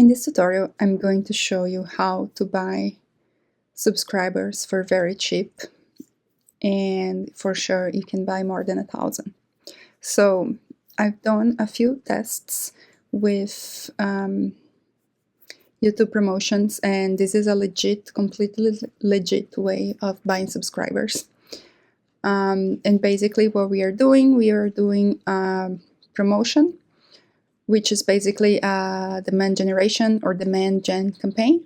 In this tutorial, I'm going to show you how to buy subscribers for very cheap, and for sure you can buy more than 1,000. So I've done a few tests with YouTube promotions, and this is a completely legit way of buying subscribers. And basically what we are doing promotion, which is basically a demand generation or demand gen campaign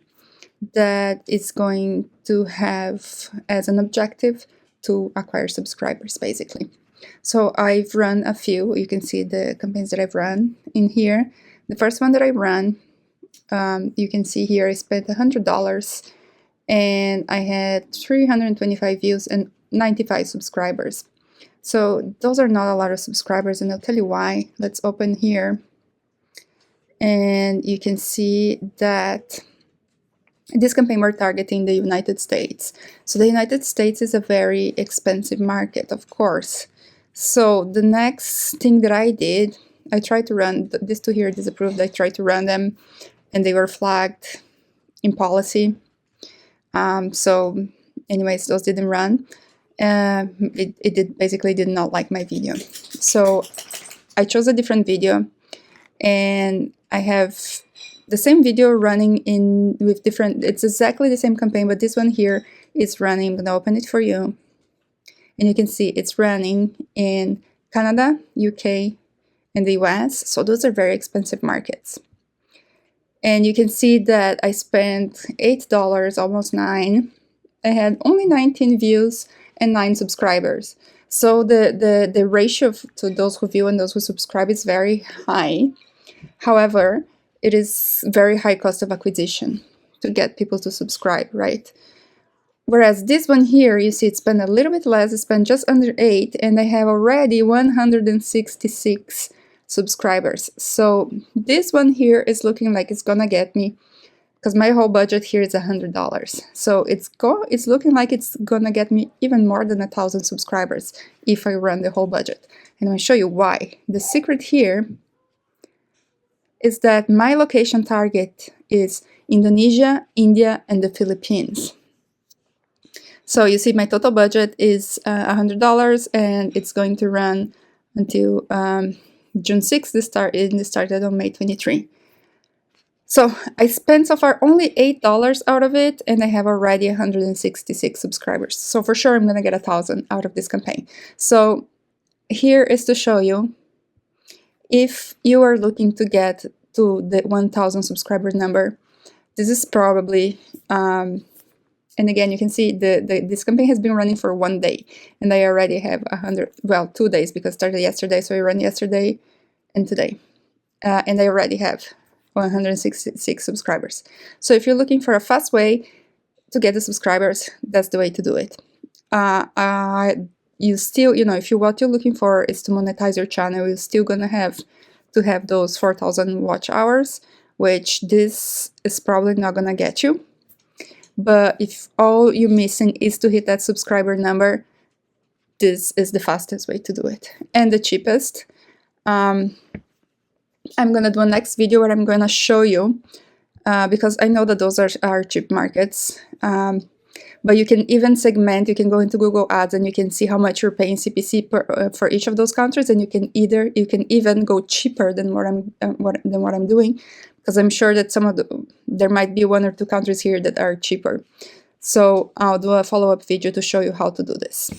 that is going to have as an objective to acquire subscribers, basically. So I've run a few. You can see the campaigns that I've run in here. The first one that I ran, you can see here I spent $100 and I had 325 views and 95 subscribers. So those are not a lot of subscribers, and I'll tell you why. Let's open here and you can see that this campaign we're targeting the United States. So the United States is a very expensive market, of course. So the next thing that I did, I tried to run these two here disapproved. I tried to run them and they were flagged in policy. So anyways, those didn't run. It basically did not like my video. So I chose a different video, and I have the same video running with different, it's exactly the same campaign, but this one here is running. I'm gonna open it for you. And you can see it's running in Canada, UK, and the US. So those are very expensive markets. And you can see that I spent $8, almost $9. I had only 19 views and 9 subscribers. So the ratio to those who view and those who subscribe is very high. However, it is very high cost of acquisition to get people to subscribe, right? Whereas this one here, you see it spent a little bit less, it spent just under 8, and I have already 166 subscribers. So this one here is looking like it's gonna get me, because my whole budget here is $100. So it's looking like it's gonna get me even more than 1,000 subscribers if I run the whole budget. And I'll show you why. The secret here is that my location target is Indonesia, India, and the Philippines. So you see my total budget is $100, and it's going to run until June 6th. This started on May 23. So I spent so far only $8 out of it, and I have already 166 subscribers. So for sure I'm gonna get 1,000 out of this campaign. So here is to show you, if you are looking to get to the 1,000 subscriber number, this is probably, and again, you can see this campaign has been running for 1 day, and I already have 2 days, because it started yesterday, so I ran yesterday and today, and I already have 166 subscribers. So if you're looking for a fast way to get the subscribers, that's the way to do it. You still, if what you're looking for is to monetize your channel, you're still gonna have to have those 4,000 watch hours, which this is probably not gonna get you. But if all you're missing is to hit that subscriber number, this is the fastest way to do it, and the cheapest. I'm gonna do a next video where I'm gonna show you, because I know that those are cheap markets. But you can even segment. You can go into Google Ads and you can see how much you're paying CPC for each of those countries, and you can even go cheaper than what I'm doing, because I'm sure that there might be 1 or 2 countries here that are cheaper. So I'll do a follow-up video to show you how to do this.